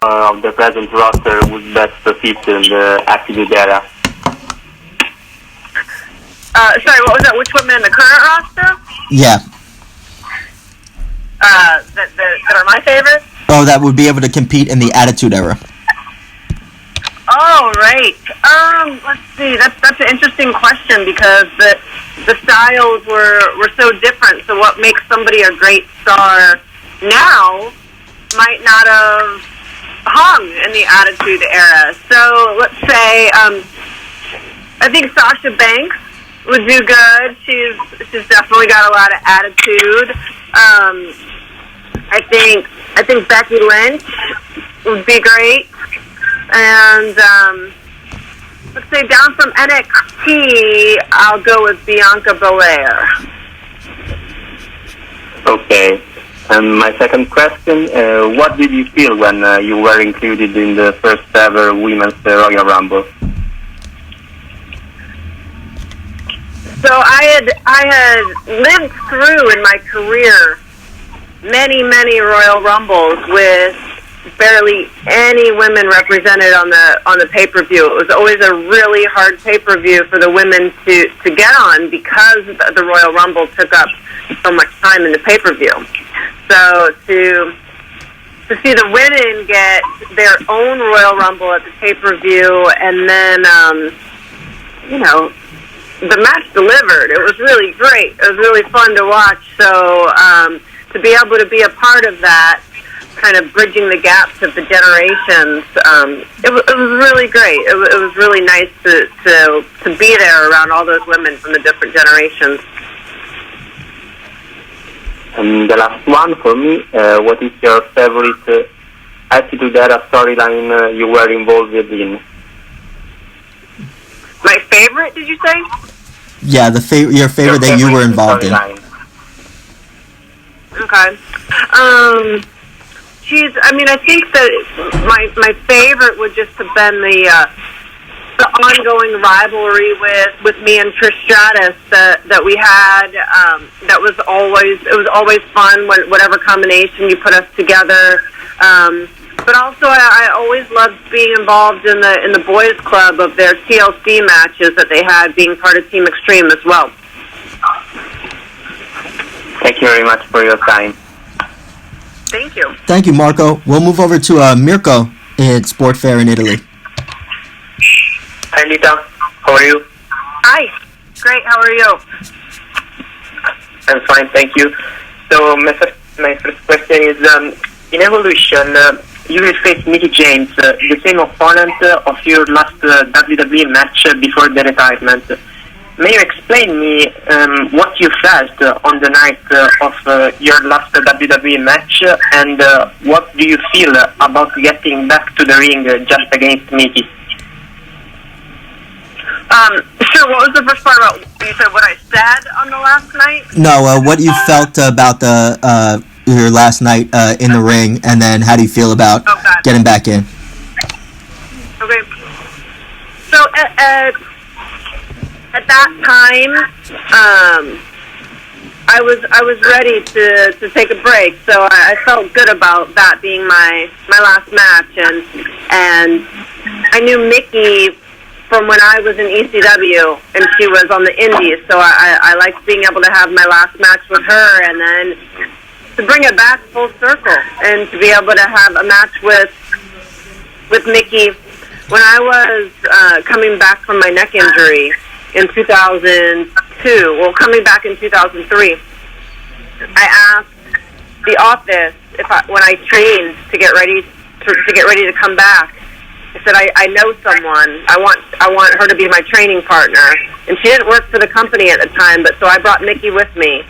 of the present roster would best fit in the Attitude Era? Sorry, what was that? Which women in the current roster? Yeah. That are my favorites? Oh, that would be able to compete in the Attitude Era. Oh, right. Let's see. That's an interesting question because the styles were so different. So what makes somebody a great star now might not have hung in the Attitude Era. So let's say I think Sasha Banks would do good. She's definitely got a lot of attitude. I think Becky Lynch would be great. And let's say down from NXT, I'll go with Bianca Belair. Okay. And my second question, what did you feel when you were included in the first ever Women's Royal Rumble? So I had lived through in my career many Royal Rumbles with barely any women represented on the pay-per-view. It was always a really hard pay-per-view for the women to get on because the Royal Rumble took up so much time in the pay-per-view. So to see the women get their own Royal Rumble at the pay-per-view and then, the match delivered. It was really great. It was really fun to watch. So to be able to be a part of that, kind of bridging the gaps of the generations, it was really great. It was really nice to be there around all those women from the different generations. And the last one for me, what is your favorite Attitude Era storyline you were involved in? My favorite, did you say? Yeah, your favorite that you were involved in. Okay. I think that my favorite would just have been the ongoing rivalry with me and Trish Stratus that we had. It was always fun whatever combination you put us together. But also, I always loved being involved in the boys' club of their TLC matches that they had, being part of Team Extreme as well. Thank you very much for your time. Thank you. Thank you, Marco. We'll move over to Mirko at Sport Fair in Italy. Hi, Lita. How are you? Hi. Great. How are you? I'm fine, thank you. So my first question is, in Evolution, you will face Mickie James, the same opponent of your last WWE match before the retirement. May you explain me what you felt on the night of your last WWE match, and what do you feel about getting back to the ring just against Mickie? Sure, what was the first part about, you said what I said on the last night? No, what you felt about your last night in the ring, and then how do you feel about getting back in? Okay. So at that time, I was ready to take a break, so I felt good about that being my last match, and I knew Mickie from when I was in ECW and she was on the Indies, so I liked being able to have my last match with her, and then to bring it back full circle and to be able to have a match with Mickie when I was coming back from my neck injury in 2002. Well, coming back in 2003, I asked the office when I trained to get ready to come back. I said, I know someone. I want her to be my training partner. And she didn't work for the company at the time, but so I brought Mickie with me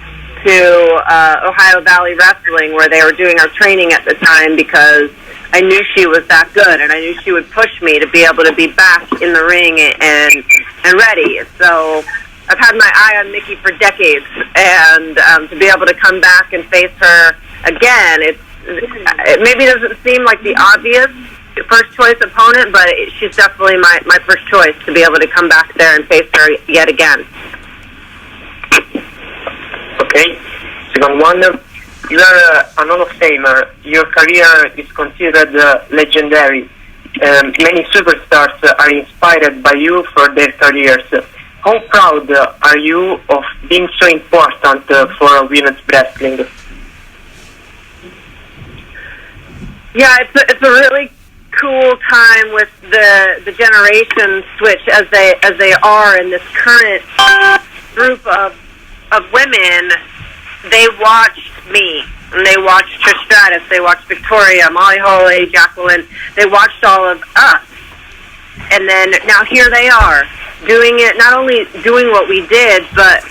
to Ohio Valley Wrestling, where they were doing our training at the time, because I knew she was that good, and I knew she would push me to be able to be back in the ring and ready. So I've had my eye on Mickie for decades, and to be able to come back and face her again, it maybe doesn't seem like the obvious first choice opponent, but she's definitely my first choice to be able to come back there and face her yet again. Okay. Second one, You are an Hall of Famer. Your career is considered legendary. Many superstars are inspired by you for their careers. How proud are you of being so important for women's wrestling? Yeah, it's a really cool time with the generation switch as they are in this current group of women. They watched me, and they watched Trish Stratus, they watched Victoria, Molly Holly, Jacqueline. They watched all of us, and then now here they are doing it. Not only doing what we did, but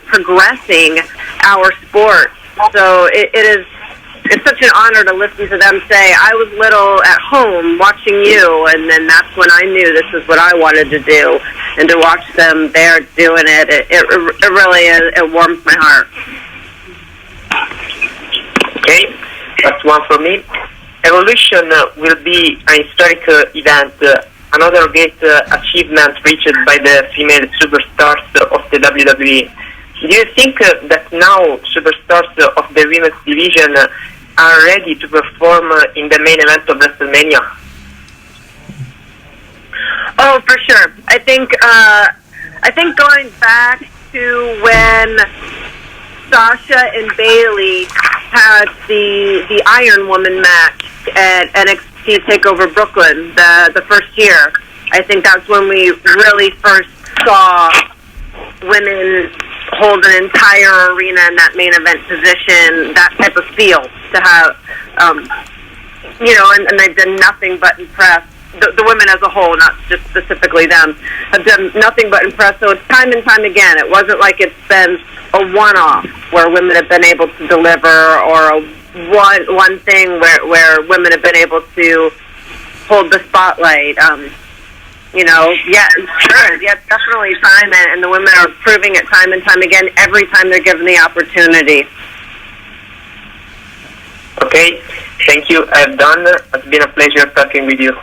progressing our sport. So it's such an honor to listen to them say, "I was little at home watching you, and then that's when I knew this is what I wanted to do." And to watch them there doing it, it really is. It warms my heart. Okay, that's one for me. Evolution will be an historic event, another great achievement reached by the female superstars of the WWE. Do you think that now superstars of the women's division are ready to perform in the main event of WrestleMania? Oh, for sure. I think going back to when Sasha and Bayley had the Iron Woman match at NXT TakeOver Brooklyn the first year. I think that's when we really first saw women hold an entire arena in that main event position, that type of feel to have, and they've done nothing but impress. The women as a whole, not just specifically them, have done nothing but impress. So it's time and time again. It wasn't like it's been a one-off where women have been able to deliver, or a one thing where women have been able to hold the spotlight. Yeah, sure, yeah, definitely time, and the women are proving it time and time again every time they're given the opportunity. Okay, thank you. I've done. It's been a pleasure talking with you.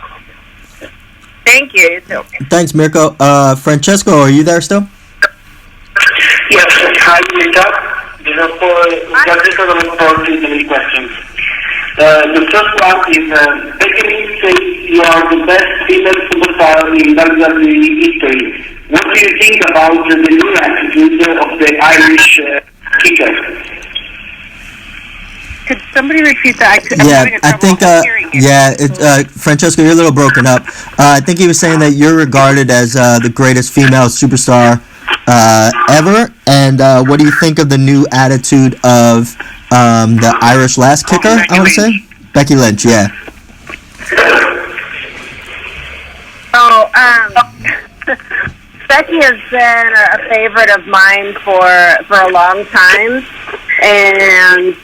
Thank you. You too. Thanks, Mirko. Francesco, are you there still? Yes. Hi, Mirko. Just for the questions. The first one is, Becky Lynch says you are the best female superstar in WWE history. What do you think about the new attitude of the Irish kicker? Could somebody repeat that? I think, Francesco, you're a little broken up. I think he was saying that you're regarded as the greatest female superstar ever, and what do you think of the new attitude of the Irish last kicker, I want to say? Becky Lynch, yeah. Becky has been a favorite of mine for a long time, and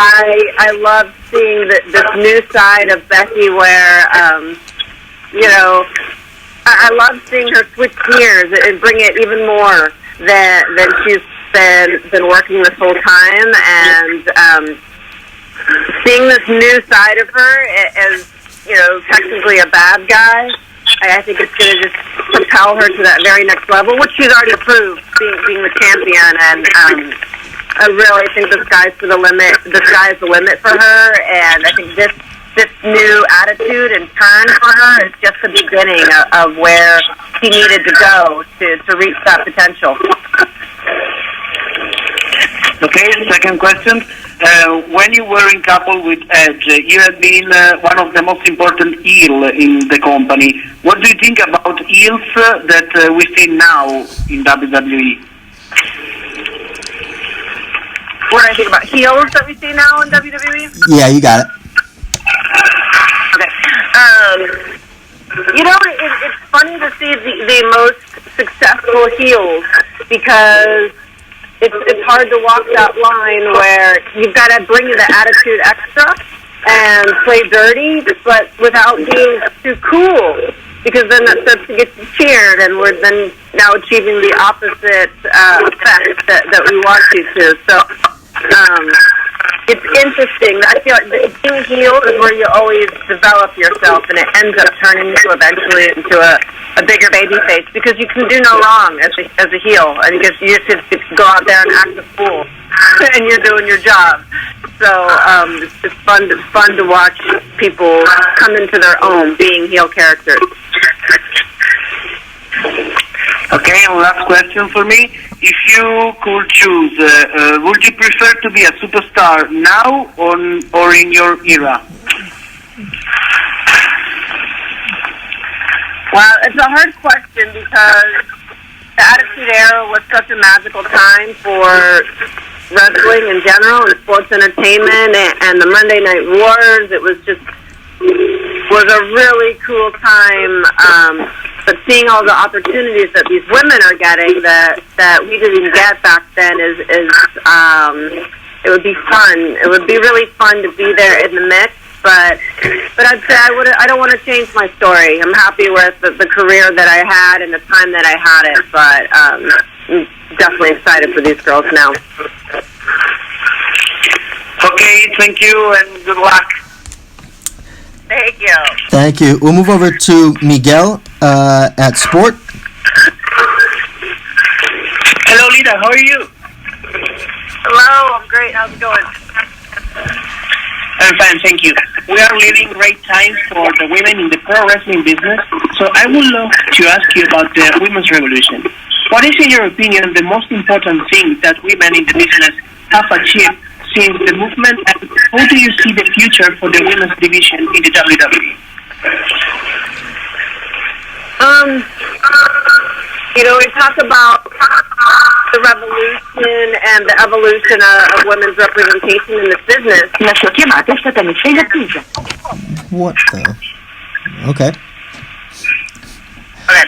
I love seeing this new side of Becky where, I love seeing her switch gears and bring it even more than she's been working this whole time, and seeing this new side of her as, technically a bad guy, I think it's going to just propel her to that very next level, which she's already proved being the champion, and I really think the sky's the limit. The sky is the limit for her, and I think this new attitude and turn for her is just the beginning of where she needed to go to reach that potential. Okay, second question. When you were in couple with Edge, you had been one of the most important heel in the company. What do you think about heels that we see now in WWE? What do I think about heels that we see now in WWE? Yeah, you got it. Okay. It's funny to see the most successful heels, because it's hard to walk that line where you've got to bring the attitude extra and play dirty, but without being too cool, because then that starts to get you cheered, and we're then now achieving the opposite effect that we want you to. So it's interesting. I feel like being healed is where you always develop yourself, and it ends up turning you eventually into a bigger baby face, because you can do no wrong as a heel, and you just go out there and act a fool. and you're doing your job. So it's fun to watch people come into their own, being heel characters. Okay, and last question for me. If you could choose, would you prefer to be a superstar now or in your era? Well, it's a hard question because the Attitude Era was such a magical time for wrestling in general and sports entertainment and the Monday Night Wars. It was a really cool time. But seeing all the opportunities that these women are getting that we didn't get back then is it would be fun. It would be really fun to be there in the mix. But I'd say I don't want to change my story. I'm happy with the career that I had and the time that I had it. But I'm definitely excited for these girls now. Okay, thank you and good luck. Thank you. Thank you. We'll move over to Miguel at Sport. Hello, Lita. How are you? Hello, I'm great. How's it going? I'm fine, thank you. We are living great times for the women in the pro wrestling business, so I would love to ask you about the women's revolution. What is, in your opinion, the most important thing that women in the business have achieved since the movement, and how do you see the future for the women's division in the WWE? We talk about the revolution and the evolution of women's representation in this business. What the? Okay. Okay.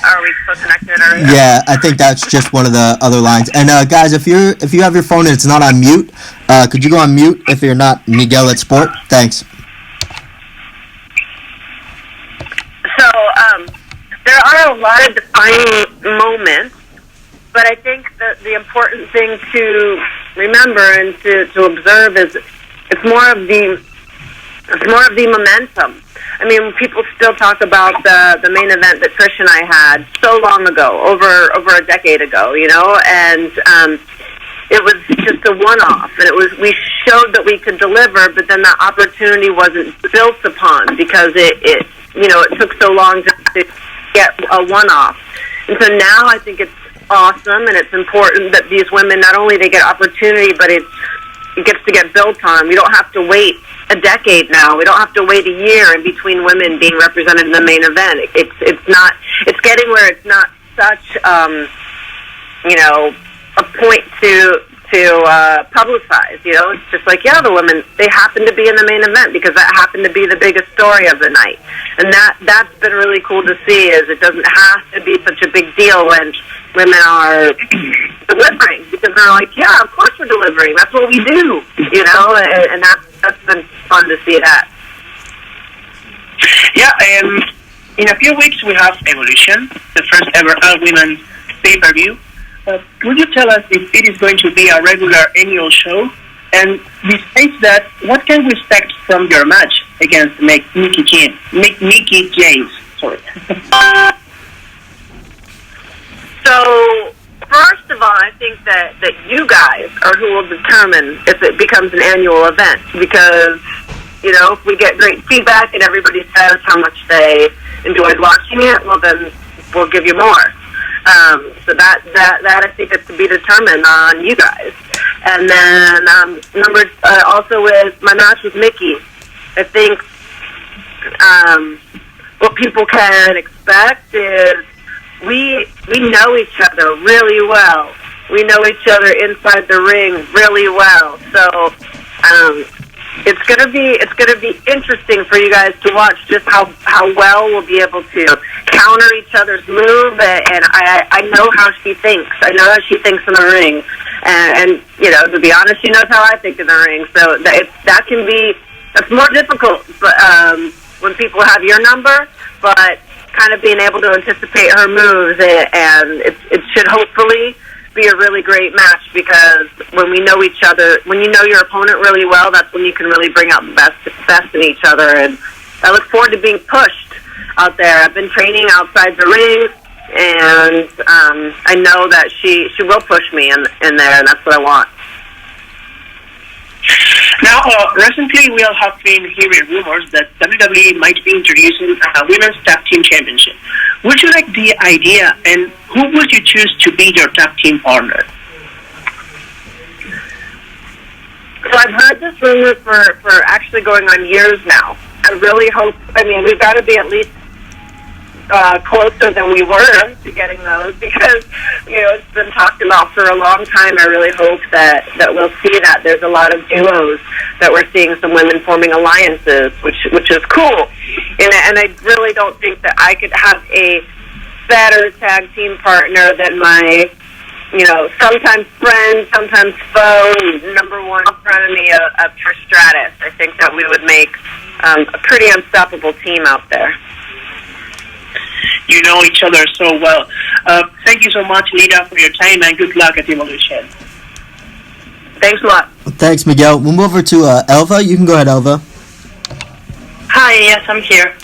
Are we still connected? Or? Yeah, I think that's just one of the other lines. And guys, if you have your phone and it's not on mute, could you go on mute if you're not Miguel at Sport? Thanks. So there are a lot of defining moments, but I think that the important thing to remember and to observe is it's more of the momentum. I mean, people still talk about the main event that Trish and I had so long ago, over a decade ago, and it was just a one-off, and we showed that we could deliver, but then that opportunity wasn't built upon because it took so long to get a one-off. And so now I think it's awesome, and it's important that these women, not only they get opportunity, but it gets to get built on. We don't have to wait a decade now. We don't have to wait a year in between women being represented in the main event. It's getting where it's not such a point to publicize. It's just like, the women, they happen to be in the main event because that happened to be the biggest story of the night. And that's been really cool to see, is it doesn't have to be such a big deal when women are delivering, because they're like, yeah, of course we're delivering. That's what we do, and that's been fun to see that. Yeah, in a few weeks we have Evolution, the first ever all-women pay-per-view. Would you tell us if it is going to be a regular annual show? And besides that, what can we expect from your match against Mickie James? Sorry. So, first of all, I think that you guys are who will determine if it becomes an annual event. Because, if we get great feedback and everybody says how much they enjoyed watching it, well, then we'll give you more. So that I think is to be determined on you guys. And then also with my match with Mickie, I think what people can expect is we know each other really well. We know each other inside the ring really well. So it's gonna be interesting for you guys to watch just how well we'll be able to counter each other's move, and I know how she thinks. I know how she thinks in the ring, and to be honest, she knows how I think in the ring. So that's more difficult, but when people have your number, but kind of being able to anticipate her moves, and it should hopefully be a really great match, because when we know each other, when you know your opponent really well, that's when you can really bring out the best in each other. And I look forward to being pushed out there. I've been training outside the ring, and I know that she will push me in there, and that's what I want. recently we all have been hearing rumors that WWE might be introducing a women's tag team championship. Would you like the idea, and who would you choose to be your tag team partner? So I've heard this rumor for actually going on years now. I really hope, we've got to be at least closer than we were to getting those because, it's been talked about for a long time. I really hope that we'll see that. There's a lot of duos that we're seeing some women forming alliances, which is cool. And I really don't think that I could have a better tag team partner than my, sometimes friend, sometimes foe, number one frenemy of Trish Stratus. I think that we would make a pretty unstoppable team out there. You know each other so well. Thank you so much, Lita, for your time, and good luck at Evolution. Thanks a lot. Thanks, Miguel. We'll move over to Elva. You can go ahead, Elva. Hi, yes, I'm here.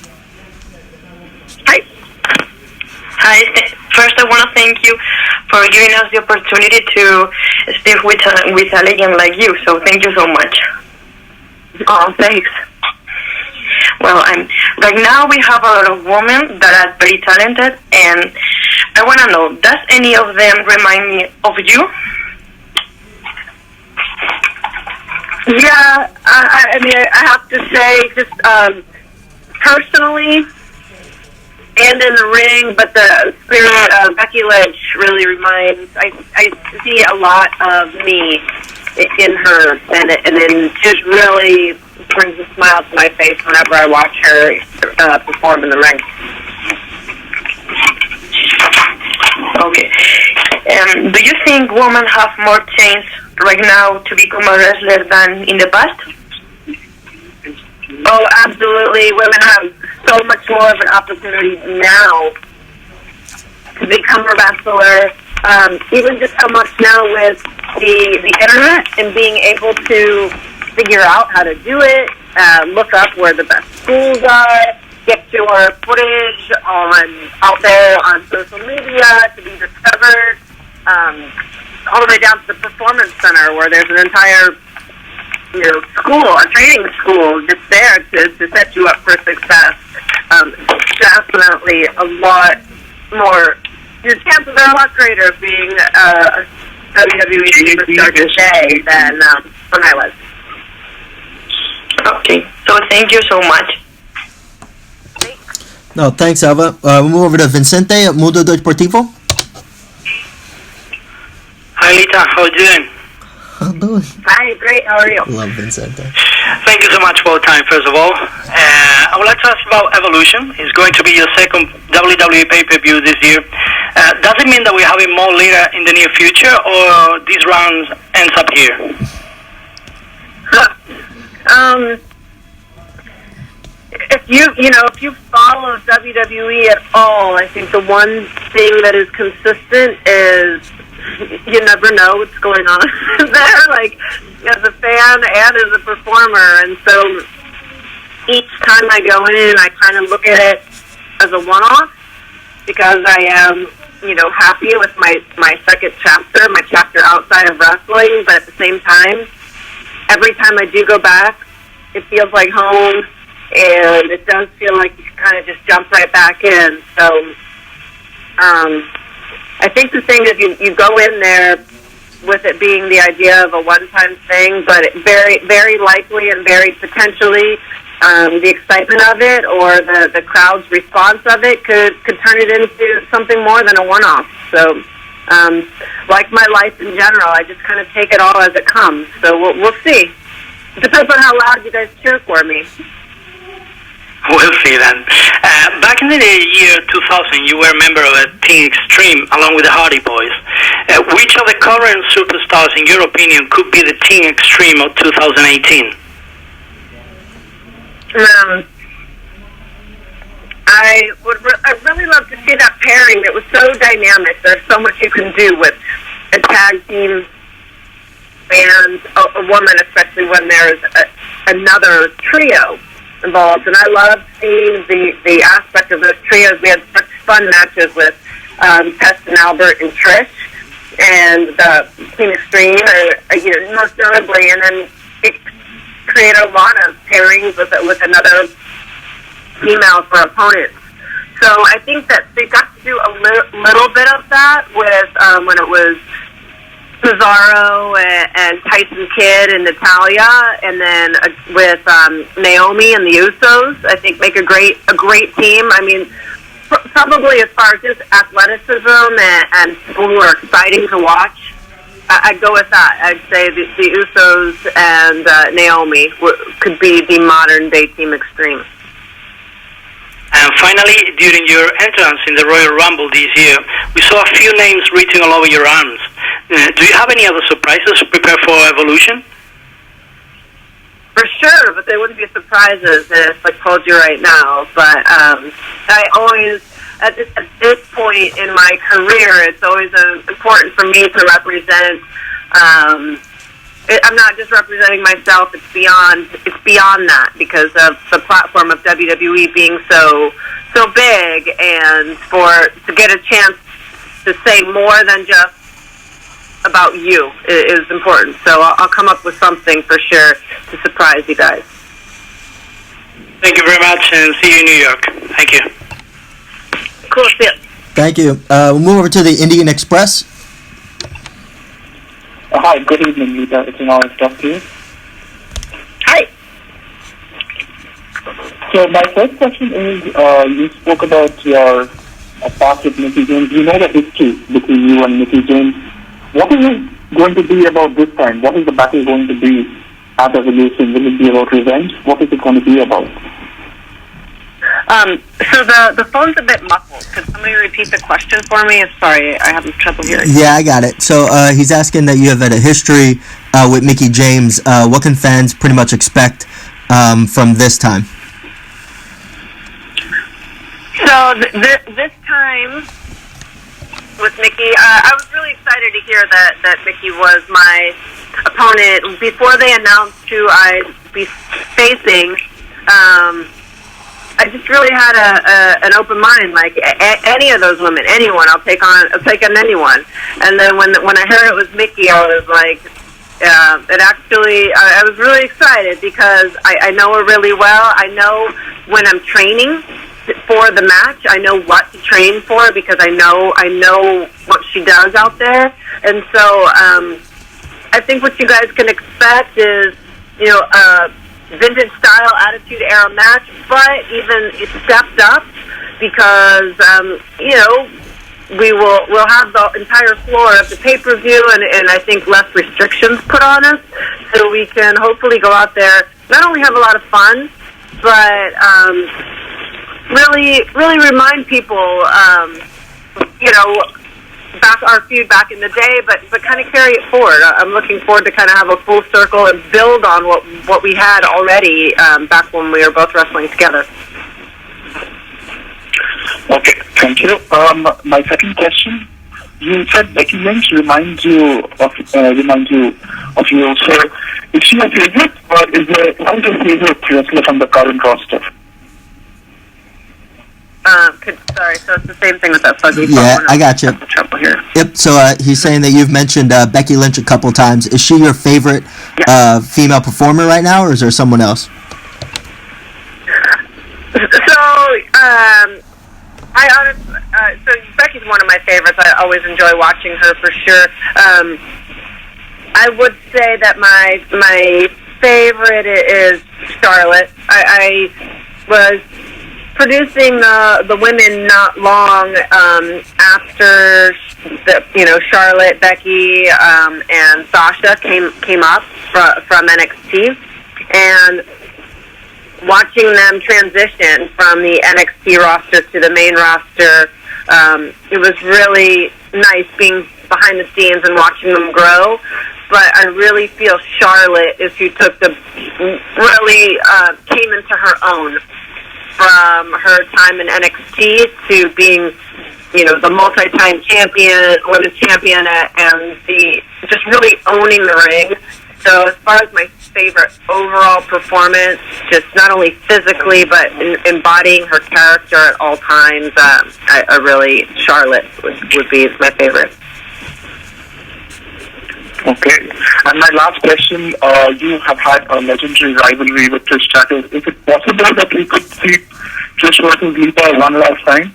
Hi. Hi. First, I want to thank you for giving us the opportunity to speak with a legend like you. So, thank you so much. Oh, thanks. Well, right now we have a lot of women that are very talented, and I want to know, does any of them remind me of you? Yeah, I have to say, just personally and in the ring, but the spirit of Becky Lynch really reminds, I see a lot of me in her, and it just really brings a smile to my face whenever I watch her perform in the ring. Okay. Do you think women have more chance right now to become a wrestler than in the past? Oh, absolutely. Women have so much more of an opportunity now to become a wrestler. Even just so much now with the internet and being able to figure out how to do it, look up where the best schools are, get your footage out there on social media to be discovered, all the way down to the Performance Center where there's an entire school, a training school just there to set you up for success. Definitely a lot more, your chances are a lot greater of being a WWE superstar today than when I was. Okay, so thank you so much. No, thanks, Elva. We'll move over to Vicente at Mundo Deportivo. Hi, Lita. How are you doing? I'm doing. Hi, great. How are you? Love Vicente. Thank you so much for your time, first of all. I would like to ask about Evolution. It's going to be your second WWE pay-per-view this year. Does it mean that we're having more later in the near future, or this round ends up here? If you follow WWE at all, I think the one thing that is consistent is you never know what's going on there, like as a fan and as a performer. And so each time I go in, I kind of look at it as a one-off because I am, happy with my second chapter, my chapter outside of wrestling. But at the same time, every time I do go back, it feels like home, and it does feel like you can kind of just jump right back in. So I think the thing is you go in there with it being the idea of a one-time thing, but it very, very likely and very potentially the excitement of it or the crowd's response of it could turn it into something more than a one-off. So like my life in general, I just kind of take it all as it comes. So we'll see. It depends on how loud you guys cheer for me. We'll see then. Back in the year 2000, you were a member of a Team Extreme along with the Hardy Boys. Which of the current superstars, in your opinion, could be the Team Extreme of 2018? I'd really love to see that pairing. It was so dynamic. There's so much you can do with a tag team and a woman, especially when there's another trio involved. And I love seeing the aspect of those trios. We had such fun matches with Test and Albert and Trish and the Team Extreme, most notably. And then create a lot of pairings with another female for opponents. So I think that they got to do a little bit of that with when it was Cesaro and Tyson Kidd and Natalya, and then with Naomi and the Usos. I think make a great team. I mean, probably as far as just athleticism and people who are exciting to watch, I'd go with that. I'd say the Usos and Naomi could be the modern day Team Extreme. And finally, during your entrance in the Royal Rumble this year, we saw a few names written all over your arms. Do you have any other surprises prepared for Evolution? For sure, but they wouldn't be surprises if I told you right now. But I always, at this point in my career, it's always important for me to represent. I'm not just representing myself. It's beyond that because of the platform of WWE being so big, and to get a chance to say more than just about you is important. So I'll come up with something for sure to surprise you guys. Thank you very much, and see you in New York. Thank you. Cool. See you. Thank you. We'll move over to the Indian Express. Hi, good evening, Lita. It's an honor to talk to you. Hi. So my first question is, you spoke about your past with Mickie James. You know the history between you and Mickie James. What is it going to be about this time? What is the battle going to be at Evolution? Will it be about revenge? What is it going to be about? So the phone's a bit muffled. Could somebody repeat the question for me? Sorry, I have trouble hearing. Yeah, I got it. So he's asking that you have had a history with Mickie James. What can fans pretty much expect from this time? So this time with Mickie, I was really excited to hear that Mickie was my opponent. Before they announced who I'd be facing, I just really had an open mind. Like any of those women, anyone, I'll take on anyone. And then when I heard it was Mickie, I was like, I was really excited because I know her really well. I know when I'm training for the match, I know what to train for because I know what she does out there. And so I think what you guys can expect is, vintage style Attitude Era match, but even it stepped up because we'll have the entire floor of the pay-per-view and I think less restrictions put on us, so we can hopefully go out there, not only have a lot of fun, but really remind people back our feud back in the day, but kind of carry it forward. I'm looking forward to kind of have a full circle and build on what we had already back when we were both wrestling together. Okay, thank you. My second question, you said Becky Lynch reminds you of you. So, is she your favorite, or is there one your favorite wrestler from the current roster? Sorry, so it's the same thing with that fuzzy phone. Yeah, I got you. Trouble here. Yep. So he's saying that you've mentioned Becky Lynch a couple times. Is she your favorite female performer right now, or is there someone else? So so Becky's one of my favorites. I always enjoy watching her for sure. I would say that my favorite is Charlotte. I was producing the women not long after Charlotte, Becky, and Sasha came up from NXT, and watching them transition from the NXT roster to the main roster, it was really nice being behind the scenes and watching them grow. But I really feel Charlotte is who took really came into her own from her time in NXT to being, the multi-time champion, women's champion, and just really owning the ring. So as far as my favorite overall performance, just not only physically but embodying her character at all times, Charlotte would be my favorite. Okay. And my last question, you have had a legendary rivalry with Trish Stratus. Is it possible that we could see Trish versus Lita one last time?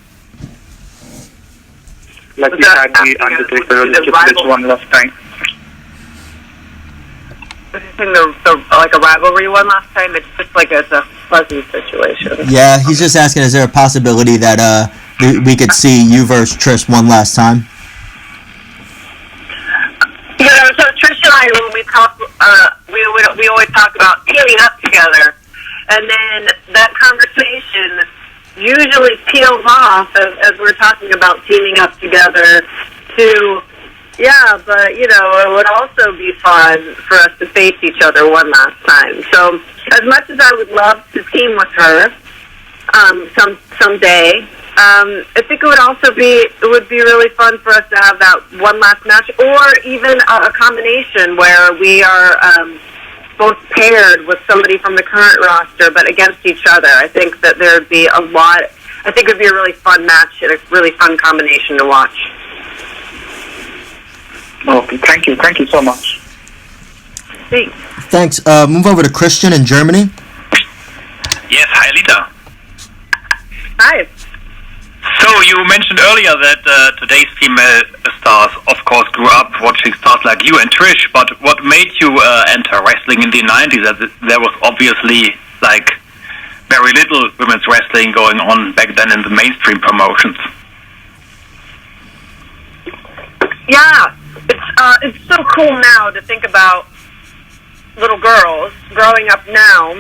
Like we had the Undertaker and Triple H one last time. Like a rivalry one last time, it's just like it's a fuzzy situation. Yeah, he's just asking, is there a possibility that we could see you versus Trish one last time? You know, so Trish and I, when we talk, we always talk about teaming up together, and then that conversation usually peels off as we're talking about teaming up together to, yeah, but, you know, it would also be fun for us to face each other one last time. So as much as I would love to team with her someday, I think it would be really fun for us to have that one last match, or even a combination where we are both paired with somebody from the current roster, but against each other. I think that there would be a lot. I think it would be a really fun match and a really fun combination to watch. Okay, thank you. Thank you so much. Thanks. Move over to Christian in Germany. Yes, hi, Lita. Hi. So you mentioned earlier that today's female stars, of course, grew up watching stars like you and Trish, but what made you enter wrestling in the 90s? There was obviously like very little women's wrestling going on back then in the mainstream promotions. Yeah, it's so cool now to think about little girls growing up now,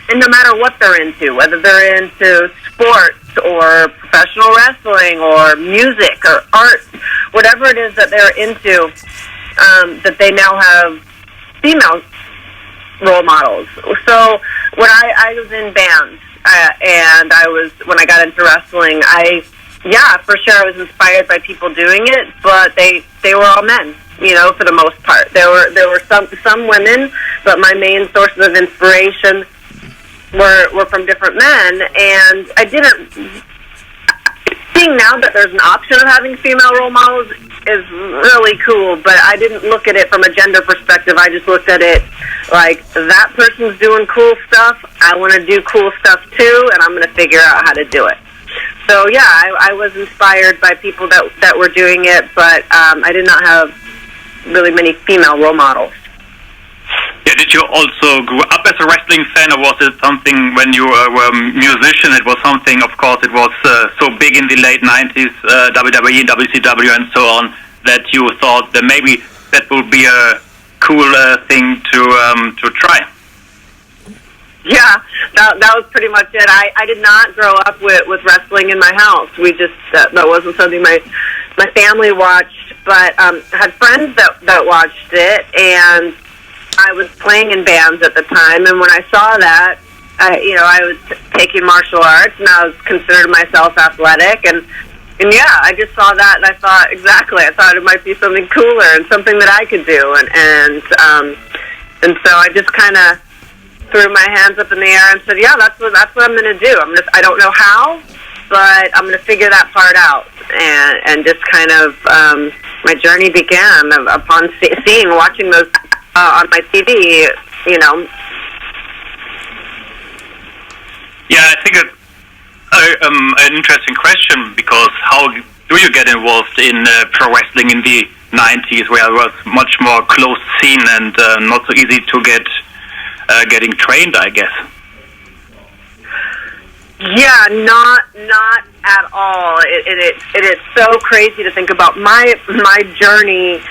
and no matter what they're into, whether they're into sports or professional wrestling or music or art, whatever it is that they're into, that they now have female role models. So when I was in bands, and when I got into wrestling, for sure I was inspired by people doing it, but they were all men, you know, for the most part. There were some women, but my main sources of inspiration were from different men, and I didn't. Seeing now that there's an option of having female role models is really cool, but I didn't look at it from a gender perspective. I just looked at it like, that person's doing cool stuff, I want to do cool stuff too, and I'm going to figure out how to do it. So yeah, I was inspired by people that were doing it, but I did not have really many female role models. Yeah, did you also grow up as a wrestling fan, or was it something when you were a musician? It was something, of course, it was so big in the late 90s, WWE, WCW, and so on, that you thought that maybe that would be a cool thing to try. Yeah, that was pretty much it. I did not grow up with wrestling in my house. We just that wasn't something my family watched, but had friends that watched it, and I was playing in bands at the time, and when I saw that, I was taking martial arts, and I was considered myself athletic, and yeah, I just saw that, and I thought it might be something cooler and something that I could do, and so I just kind of threw my hands up in the air and said, yeah, that's what I'm going to do. I don't know how, but I'm going to figure that part out, and just kind of my journey began upon watching those on my TV, you know. Yeah, I think it's an interesting question, because how do you get involved in pro wrestling in the 90s, where it was much more close scene and not so easy to getting trained, I guess? Yeah, not at all. It is so crazy to think about my journey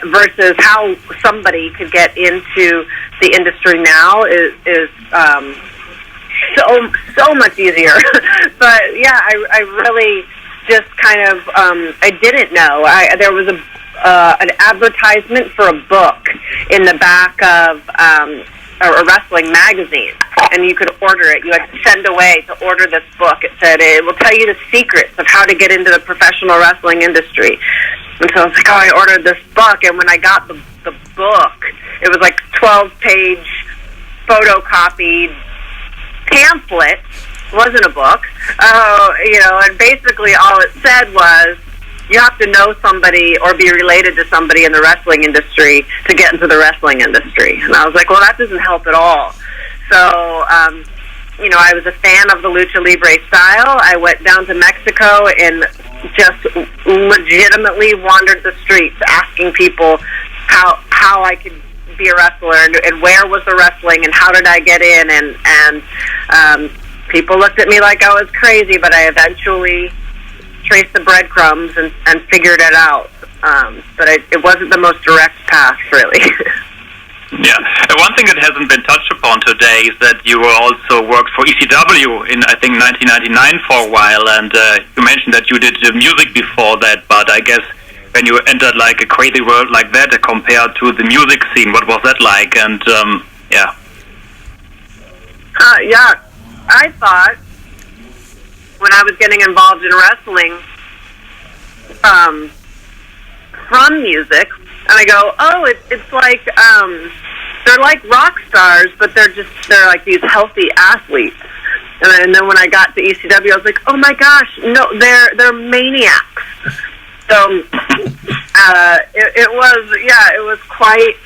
versus how somebody could get into the industry now is so much easier. But yeah, I really just kind of I didn't know. There was an advertisement for a book in the back of a wrestling magazine, and you could order it. You had to send away to order this book. It said it will tell you the secrets of how to get into the professional wrestling industry. And so I was like, I ordered this book, and when I got the book, it was like 12-page photocopied pamphlet. It wasn't a book. And basically all it said was, you have to know somebody or be related to somebody in the wrestling industry to get into the wrestling industry. And I was like, well, that doesn't help at all. So, you know, I was a fan of the Lucha Libre style. I went down to Mexico and just legitimately wandered the streets asking people how I could be a wrestler and where was the wrestling and how did I get in. And people looked at me like I was crazy, but I eventually traced the breadcrumbs and figured it out. But it wasn't the most direct path, really. Yeah. One thing that hasn't been touched upon today is that you also worked for ECW in, I think, 1999 for a while, and you mentioned that you did music before that, but I guess when you entered like a crazy world like that compared to the music scene, what was that like? And, yeah. Yeah, I thought when I was getting involved in wrestling from music, and I go, oh, it's like, they're like rock stars, but they're like these healthy athletes. And then when I got to ECW, I was like, oh my gosh, no, they're maniacs. So, it was quite,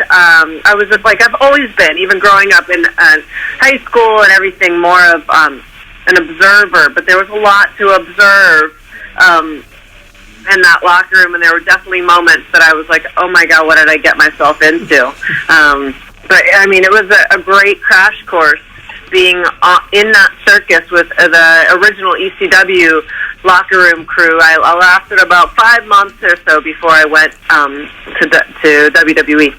I was just like, I've always been, even growing up in high school and everything, more of an observer, but there was a lot to observe, in that locker room, and there were definitely moments that I was like, oh my God, what did I get myself into? But I mean, it was a great crash course being in that circus with the original ECW locker room crew. I lasted about 5 months or so before I went to WWE.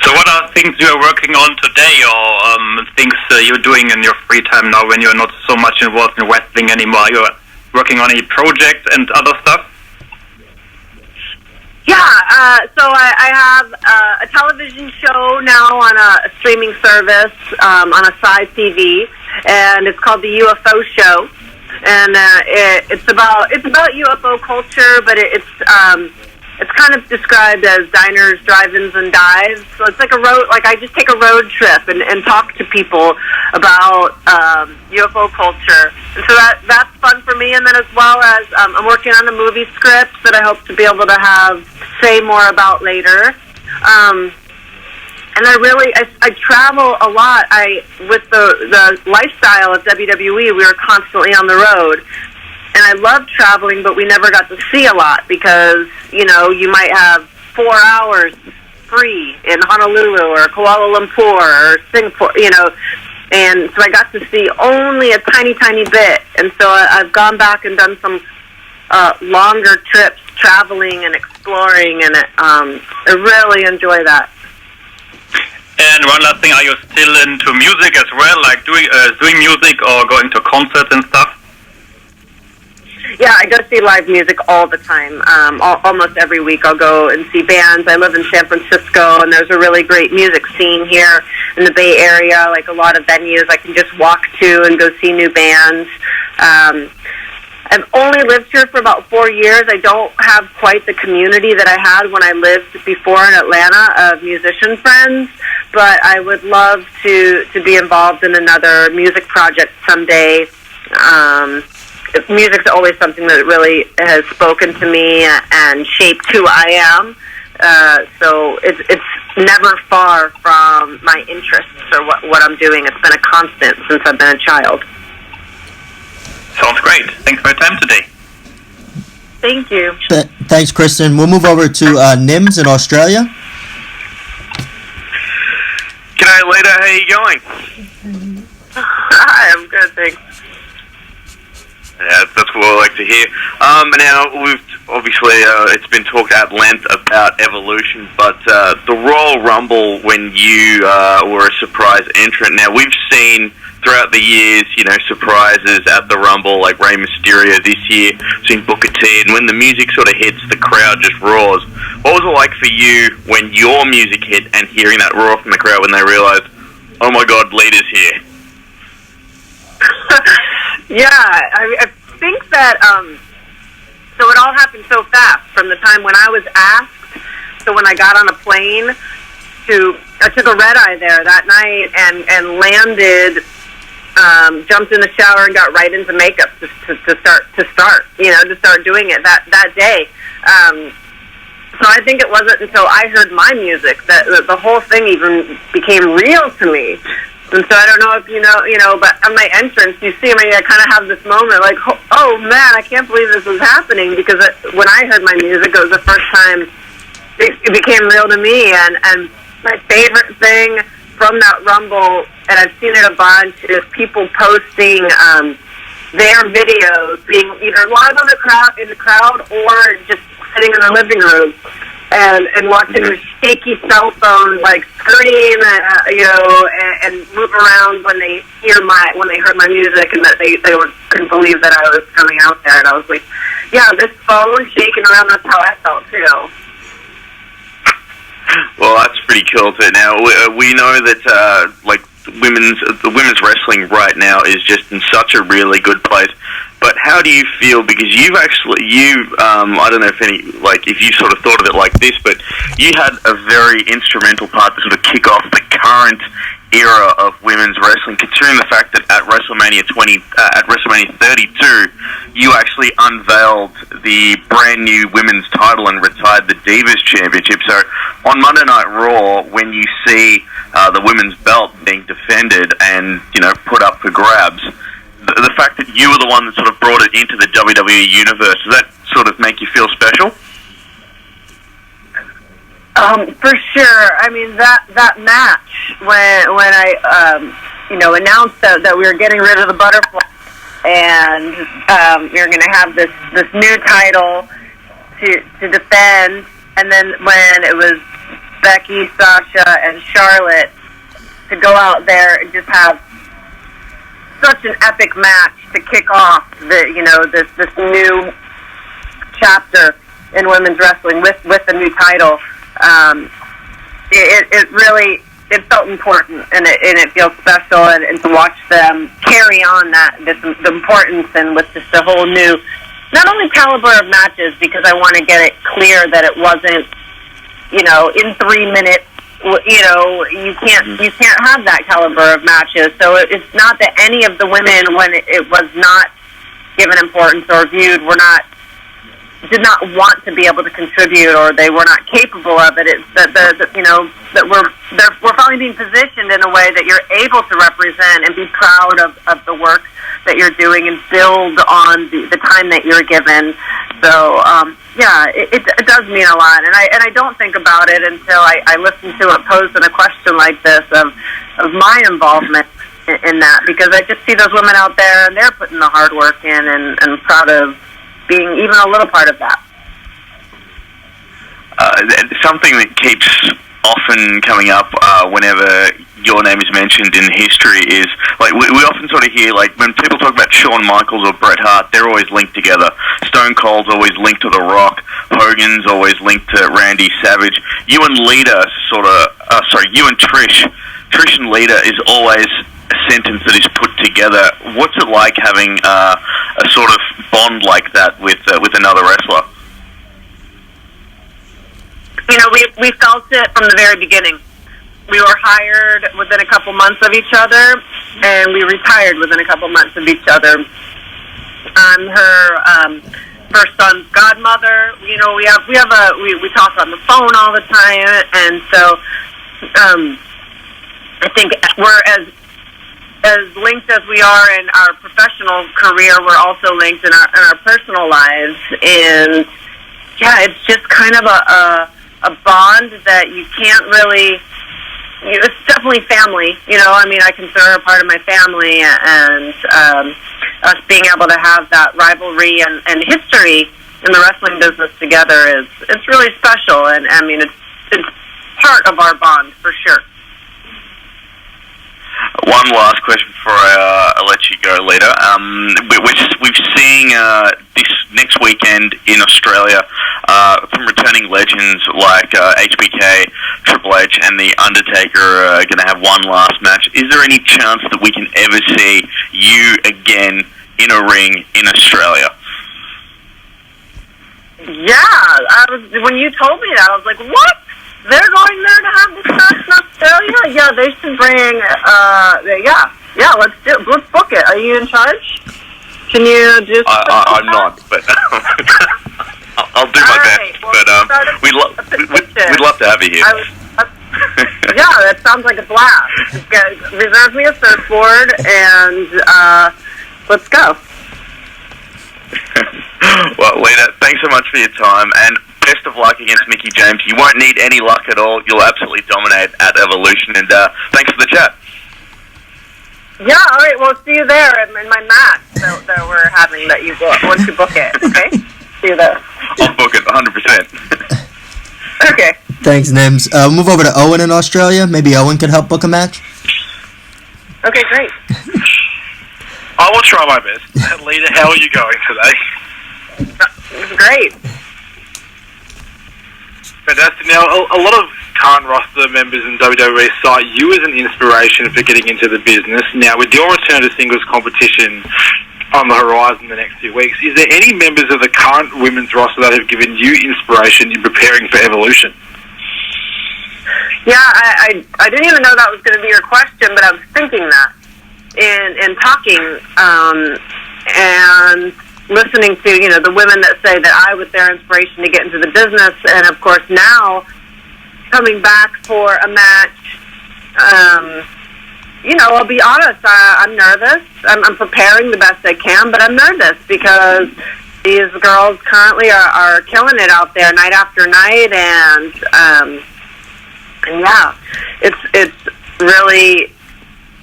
So what are things you're working on today, or things you're doing in your free time now when you're not so much involved in wrestling anymore? You're working on any projects and other stuff? Yeah, so I have a television show now on a streaming service on a Sci TV, and it's called the UFO Show, and it's about UFO culture, but it's kind of described as diners, drive-ins, and dives. So it's like I just take a road trip and talk to people about UFO culture. And so that's fun for me. And then as well as I'm working on a movie script that I hope to be able to say more about later. And I travel a lot. With the lifestyle of WWE, we were constantly on the road. And I love traveling, but we never got to see a lot because, you know, you might have 4 hours free in Honolulu or Kuala Lumpur or Singapore, you know. And so I got to see only a tiny, tiny bit. And so I've gone back and done some longer trips, traveling and exploring, and I really enjoy that. And one last thing, are you still into music as well, like doing music or going to concerts and stuff? Yeah, I go see live music all the time. Almost every week I'll go and see bands. I live in San Francisco, and there's a really great music scene here in the Bay Area, like a lot of venues I can just walk to and go see new bands. I've only lived here for about 4 years. I don't have quite the community that I had when I lived before in Atlanta of musician friends, but I would love to be involved in another music project someday. Music's always something that really has spoken to me and shaped who I am. So it's never far from my interests or what I'm doing. It's been a constant since I've been a child. Sounds great. Thanks for your time today. Thank you. Thanks, Kristen. We'll move over to Nims in Australia. G'day, Lita. How are you going? Hi, I'm good, thanks. Yeah, that's what I like to hear. Now, we've obviously, it's been talked at length about Evolution, but the Royal Rumble, when you were a surprise entrant, now we've seen throughout the years, you know, surprises at the Rumble, like Rey Mysterio this year, seen Booker T, and when the music sort of hits, the crowd just roars. What was it like for you when your music hit and hearing that roar from the crowd when they realized, oh my God, Lita's here? Yeah, I think that, so it all happened so fast from the time when I was asked to when I got on a plane I took a red-eye there that night and landed jumped in the shower and got right into makeup to start doing it that day. So I think it wasn't until I heard my music that the whole thing even became real to me. And so I don't know if you know, but at my entrance, you see me, I kind of have this moment like, oh man, I can't believe this was happening, because when I heard my music, it was the first time it became real to me. And my favorite thing from that Rumble, and I've seen it a bunch, is people posting their videos being either live in the crowd or just sitting in the living room and watching their shaky cell phone like scream, and move around when they heard my music, and that they couldn't believe that I was coming out there. And I was like, yeah, this phone shaking around, that's how I felt too. Well, that's pretty cool too. Now we know that the women's wrestling right now is just in such a really good place. But how do you feel? Because I don't know if you sort of thought of it like this, but you had a very instrumental part to sort of kick off the current era of women's wrestling, considering the fact that at WrestleMania 32, you actually unveiled the brand new women's title and retired the Divas Championship. So on Monday Night Raw, when you see the women's belt being defended and put up for grabs, the fact that you were the one that sort of brought it into the WWE universe, does that sort of make you feel special? For sure. I mean, that match when I announced that we were getting rid of the butterfly and we were going to have this new title to defend, and then when it was Becky, Sasha, and Charlotte to go out there and just have such an epic match to kick off this new chapter in women's wrestling with the new title. It felt important, and it feels special, and to watch them carry on the importance, and with just a whole new, not only caliber of matches, because I want to get it clear that it wasn't, in 3 minutes, you can't have that caliber of matches. So it's not that any of the women, when it was not given importance or viewed, did not want to be able to contribute, or they were not capable of it. It's that that we're finally being positioned in a way that you're able to represent and be proud of the work that you're doing and build on the time that you're given. So it does mean a lot, and I don't think about it until I listen to it posed in a question like this of my involvement in that, because I just see those women out there and they're putting the hard work in, and I'm proud of being even a little part of that. Something that keeps often coming up whenever your name is mentioned in history is, like, we often sort of hear, like, when people talk about Shawn Michaels or Bret Hart, they're always linked together. Stone Cold's always linked to The Rock. Hogan's always linked to Randy Savage. You and Trish and Lita is always a sentence that is put together. What's it like having a sort of bond like that with another wrestler? We felt it from the very beginning. We were hired within a couple months of each other, and we retired within a couple months of each other. I'm her first son's godmother. We talk on the phone all the time, and so I think we're as linked as we are in our professional career, we're also linked in our personal lives. And yeah, it's just kind of a bond that you can't really, it's definitely family, I consider her part of my family, and us being able to have that rivalry and history in the wrestling business together it's really special, and it's part of our bond for sure. One last question before I let you go, Lita. We've seen this next weekend in Australia from returning legends like HBK, Triple H, and The Undertaker are going to have one last match. Is there any chance that we can ever see you again in a ring in Australia? Yeah, when you told me that, I was like, what? They're going there to have this match in Australia? Yeah, they should bring, Yeah, let's book it. Are you in charge? Can you just... I'm not, but I'll do my best. Well, but we'd love to have you here. Yeah, that sounds like a blast. Reserve me a surfboard and let's go. Well, Lita, thanks so much for your time, and best of luck against Mickie James. You won't need any luck at all. You'll absolutely dominate at Evolution, and thanks for the chat. Yeah, all right. Well, see you there in my match that we're having that you book once you book it. Okay, see you there. I'll book it 100%. Okay. Thanks, Nims. We'll move over to Owen in Australia. Maybe Owen could help book a match. Okay, great. I will try my best. Lita, how are you going today? Great. Fantastic. Now, a lot of current roster members in WWE cite you as an inspiration for getting into the business. Now, with your return to singles competition on the horizon in the next few weeks, is there any members of the current women's roster that have given you inspiration in preparing for Evolution? Yeah, I didn't even know that was going to be your question, but I was thinking that in talking and listening to, the women that say that I was their inspiration to get into the business, and of course now coming back for a match, I'll be honest, I'm nervous. I'm preparing the best I can, but I'm nervous because these girls currently are killing it out there night after night, and yeah, it's really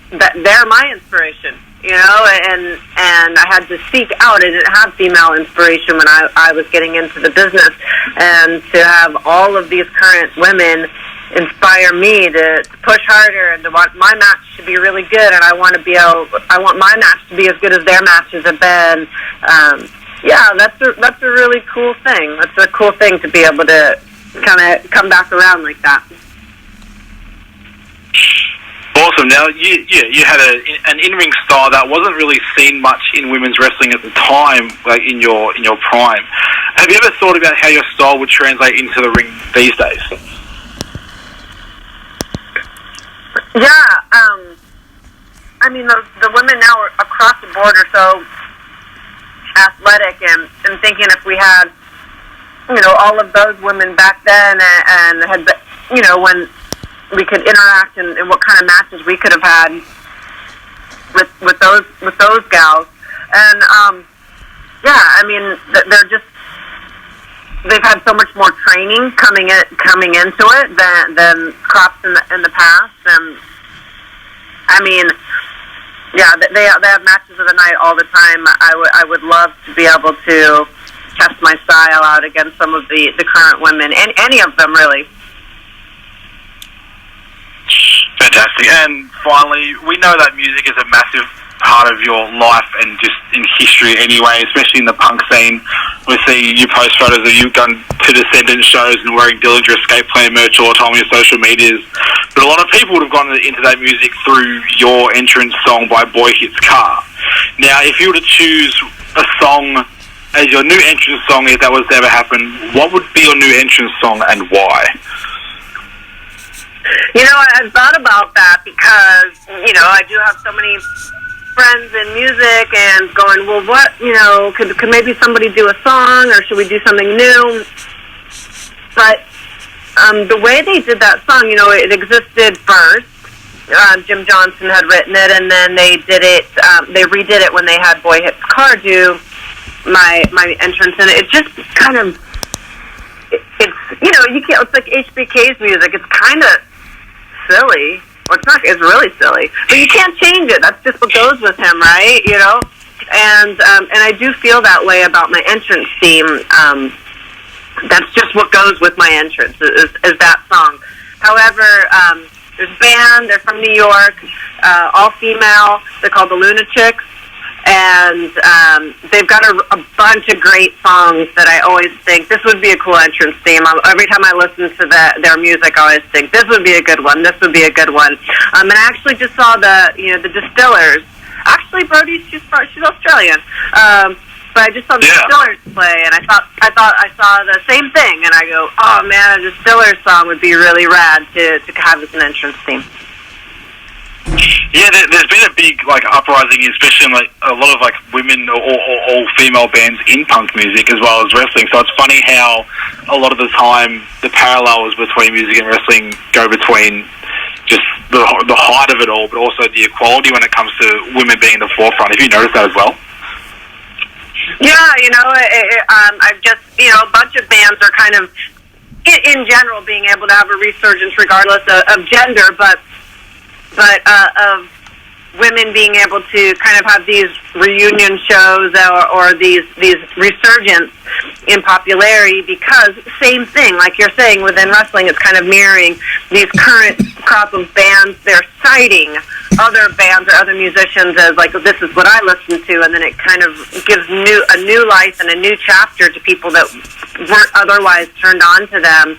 that they're my inspiration, and I had to seek out. I didn't have female inspiration when I was getting into the business, and to have all of these current women inspire me to push harder and to want my match to be really good, and I want my match to be as good as their matches have been. Yeah, that's a really cool thing. That's a cool thing to be able to kind of come back around like that. Awesome. Now, you had an in-ring style that wasn't really seen much in women's wrestling at the time, like in your prime. Have you ever thought about how your style would translate into the ring these days? Yeah. I mean, the women now are across the board are so athletic, and thinking if we had, all of those women back then, and had, when we could interact and what kind of matches we could have had with those gals, and yeah, I mean they've had so much more training coming into it than Crops in the past, and I mean, yeah, they have matches of the night all the time. I would love to be able to test my style out against some of the current women, and any of them really. Fantastic. And finally, we know that music is a massive part of your life and just in history anyway, especially in the punk scene. We see you post photos of you going to Descendant shows and wearing Dillinger Escape Plan merch all the time on your social medias. But a lot of people would have gone into that music through your entrance song by Boy Hits Car. Now, if you were to choose a song as your new entrance song, if that was to ever happen, what would be your new entrance song and why? I thought about that because, I do have so many friends in music and going, well, what, could maybe somebody do a song or should we do something new? But the way they did that song, it existed first. Jim Johnson had written it, and then they did it, they redid it when they had Boy Hits Car do my entrance in it. It just kind of, it's, you can't, it's like HBK's music. It's kind of silly. Well, it's really silly. But you can't change it. That's just what goes with him, right? And I do feel that way about my entrance theme. That's just what goes with my entrance, is that song. However, there's a band, they're from New York, all female, they're called the Lunatics, and they've got a bunch of great songs that I always think, this would be a cool entrance theme. Every time I listen to their music, I always think, this would be a good one, this would be a good one. And I actually just saw the Distillers. Actually, Brody, she's Australian. But I just saw the Distillers play, and I thought I saw the same thing, and I go, oh man, a Distillers song would be really rad to have as an entrance theme. Yeah, there's been a big uprising, especially in a lot of women or all female bands in punk music as well as wrestling. So it's funny how a lot of the time the parallels between music and wrestling go between just the height of it all, but also the equality when it comes to women being in the forefront. Have you noticed that as well? Yeah, I've just, a bunch of bands are kind of, in general, being able to have a resurgence regardless of gender, but of women being able to kind of have these reunion shows or these resurgence in popularity, because same thing, like you're saying, within wrestling, it's kind of mirroring these current crop of bands. They're citing other bands or other musicians as this is what I listen to, and then it kind of gives a new life and a new chapter to people that weren't otherwise turned on to them.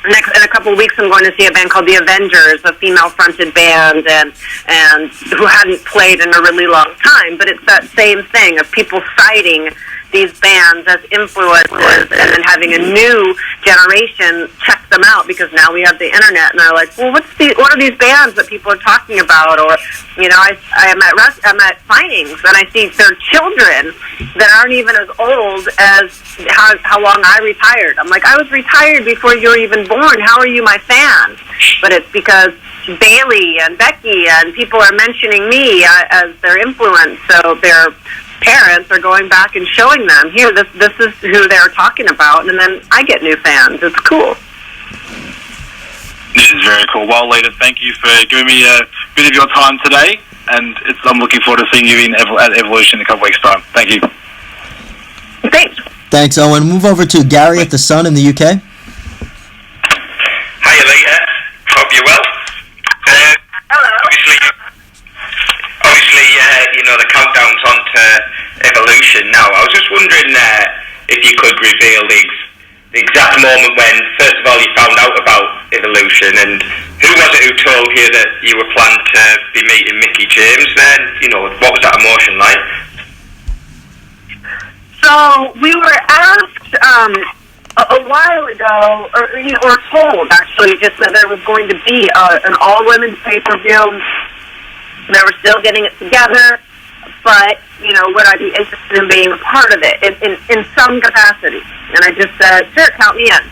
In a couple of weeks, I'm going to see a band called The Avengers, a female-fronted band, and who hadn't played in a really long time. But it's that same thing of people citing these bands as influences, and then having a new generation check them out, because now we have the internet, and they're like, well, what are these bands that people are talking about? Or, I'm at signings, and I see their children that aren't even as old as how long I retired. I'm like, I was retired before you were even born. How are you my fan? But it's because Bailey and Becky and people are mentioning me as their influence, so their parents are going back and showing them, here, this is who they're talking about, and then I get new fans. It's cool. It is very cool. Well, Lita, thank you for giving me a bit of your time today, and I'm looking forward to seeing you at Evolution in a couple weeks' time. Thank you. Thanks. Thanks, Owen. Move over to Gary at The Sun in the UK. Hiya, Lita. Hope you're well. Hello. Obviously, the countdown's on to Evolution now. I was just wondering if you could reveal the exact moment when, first of all, you found out about Evolution, and who was it who told you that you were planned to be meeting Mickie James then? What was that emotion like? So we were asked a while ago, or told actually, just that there was going to be an all-women's pay-per-view. They were still getting it together, but, would I be interested in being a part of it in some capacity? And I just said, sure, count me in.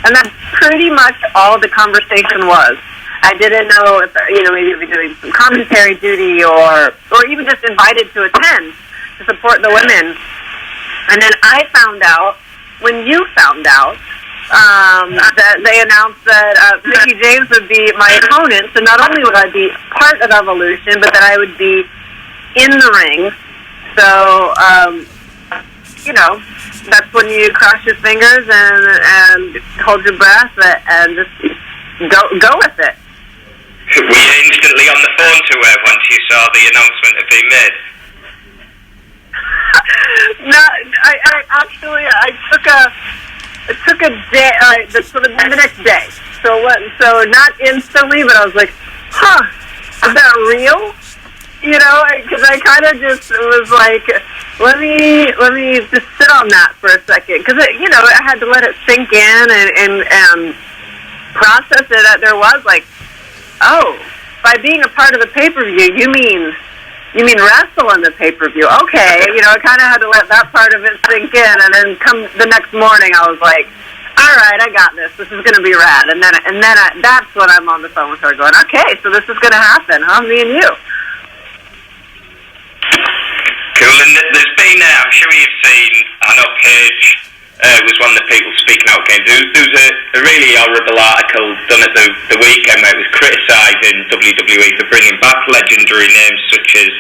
And that's pretty much all the conversation was. I didn't know if, maybe I'd be doing some commentary duty or even just invited to attend to support the women. And then I found out, when you found out, that they announced that Mickie James would be my opponent, so not only would I be part of Evolution, but that I would be in the ring. So, that's when you cross your fingers and hold your breath and just go with it. Were you instantly on the phone to her once you saw the announcement had been made? No, I took a day, the next day. So not instantly, but I was like, is that real? Because I kind of just was like, let me just sit on that for a second. Because, I had to let it sink in and process it. There was like, by being a part of the pay-per-view, you mean wrestle in the pay-per-view? Okay, I kind of had to let that part of it sink in, and then come the next morning, I was like, all right, I got this. This is going to be rad. And then that's when I'm on the phone with her going, okay, so this is going to happen, huh? Me and you. Cool. And there's been, I'm sure you've seen, I know Paige was one of the people speaking out against. There was a really horrible article done at the weekend where it was criticising WWE for bringing back legendary names such as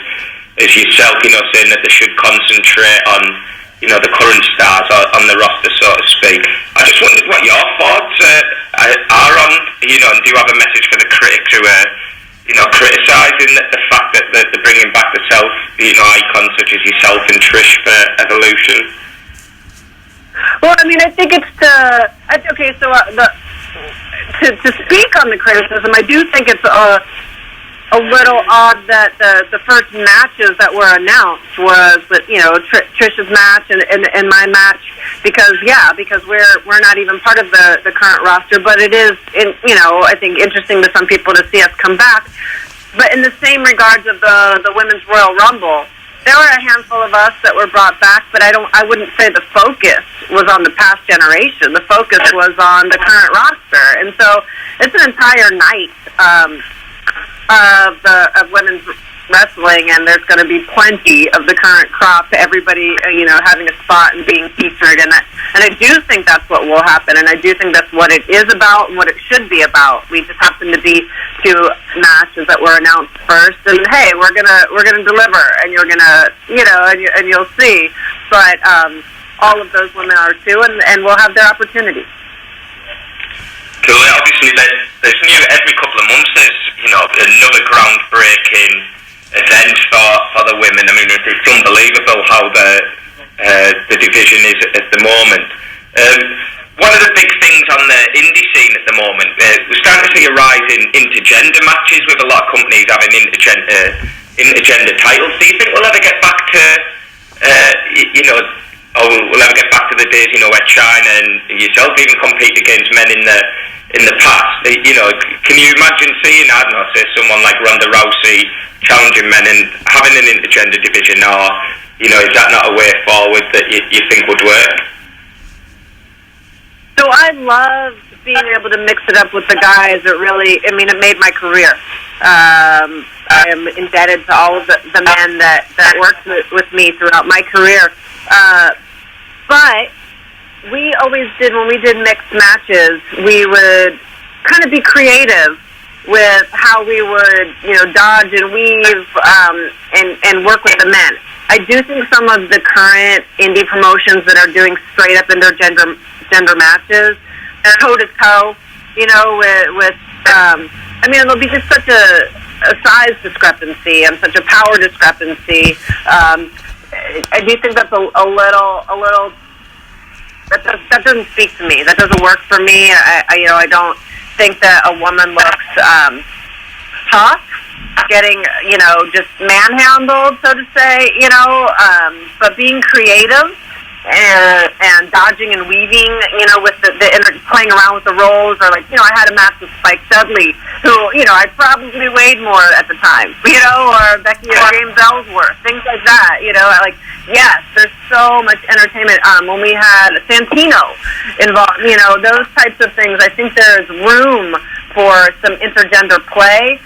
yourself, saying that they should concentrate on, the current stars on the roster, so to speak. I just wondered what your thoughts are on, and do you have a message for the critics who are, criticising the fact that they're bringing back the icons such as yourself and Trish for Evolution? Well, I think it's to speak on the criticism, I do think it's a little odd that the first matches that were announced was Trish's match and my match, because we're not even part of the current roster, but it is I think interesting to some people to see us come back. but in the same regards of the Women's Royal Rumble, there were a handful of us that were brought back, but I wouldn't say the focus was on the past generation. The focus was on the current roster, and so it's an entire night of women's wrestling, and there's going to be plenty of the current crop. Everybody, having a spot and being featured, and I do think that's what will happen, and I do think that's what it is about and what it should be about. We just happen to be two matches that were announced first, and hey, we're gonna deliver, and you're gonna, and you'll see. But all of those women are too, and will have their opportunity. Cool. Obviously, there's new every couple of months. There's another groundbreaking event for the women. I mean, it's unbelievable how the division is at the moment. One of the big things on the indie scene at the moment, we're starting to see a rise in intergender matches with a lot of companies having intergender titles. Do you think we'll ever get back to, we'll ever get back to the days, where China and yourself even compete against men in the past? Can you imagine seeing, I don't know, say someone like Ronda Rousey challenging men and having an intergender division, or is that not a way forward that you think would work? So I love being able to mix it up with the guys. It made my career. I am indebted to all of the men that worked with me throughout my career. But we always did, when we did mixed matches, we would kind of be creative with how we would, dodge and weave and work with the men. I do think some of the current indie promotions that are doing straight up intergender matches, toe to toe, with it'll be just such a size discrepancy and such a power discrepancy. I do think that's a little that doesn't speak to me. That doesn't work for me. I don't think that a woman looks tough, getting just manhandled, so to say. But being creative and dodging and weaving, with the playing around with the roles, or I had a match with Spike Dudley, who I probably weighed more at the time, or Becky and James Ellsworth, things like that. Yes, there's so much entertainment. When we had Santino involved, those types of things, I think there's room for some intergender play.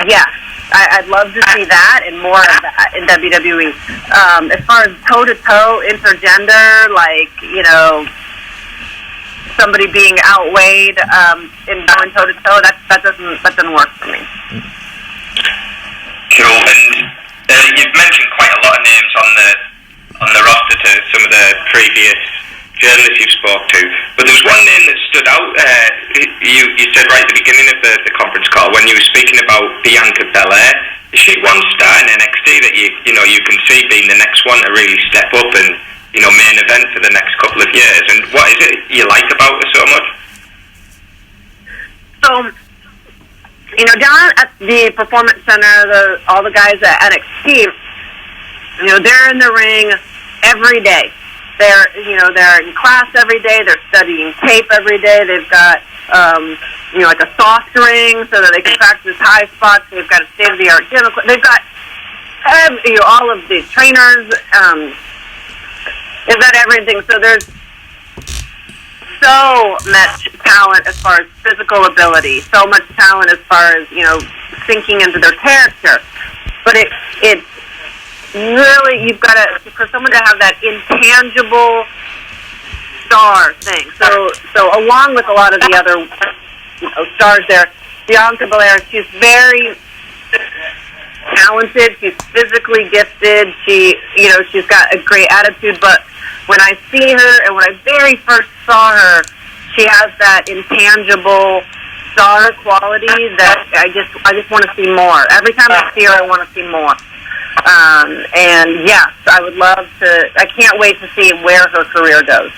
Yes, I'd love to see that and more of that in WWE. As far as toe-to-toe intergender, somebody being outweighed in going toe-to-toe, that doesn't work for me. Cool. And you've mentioned quite a lot of names on the roster to some of the previous journalists you've spoke to, but there was one name that stood out. You said right at the beginning of the conference call when you were speaking about Bianca Belair. Is she one star in NXT that you can see being the next one to really step up and main event for the next couple of years? And what is it you like about her so much? So, down at the Performance Center, all the guys at NXT, they're in the ring every day. They're in class every day. They're studying tape every day. They've got, like a soft ring so that they can practice high spots. They've got a state-of-the-art gym. They've got, all of the trainers. They've got everything. So there's so much talent as far as physical ability. So much talent as far as, sinking into their character. But it's really, you've got to, for someone to have that intangible star thing. So along with a lot of the other stars there, Bianca Belair, she's very talented. She's physically gifted. She's got a great attitude. But when I see her, and when I very first saw her, she has that intangible star quality that I just want to see more. Every time I see her, I want to see more. And yes, I would love to. I can't wait to see where her career goes.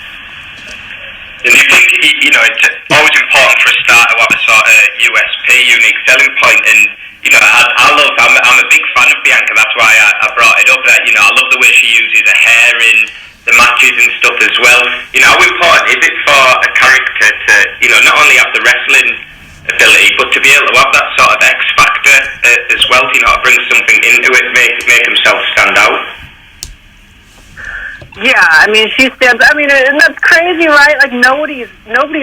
And you think, it's always important for a star to have a sort of USP, unique selling point, and I'm a big fan of Bianca. That's why I brought it up. I love the way she uses her hair in the matches and stuff as well. How important is it for a character to, not only have the wrestling ability, but to be able to have that sort of X factor as well? belt, to bring something into it, make himself stand out. Yeah, I mean, she stands. I mean, and that's crazy, right? Like nobody's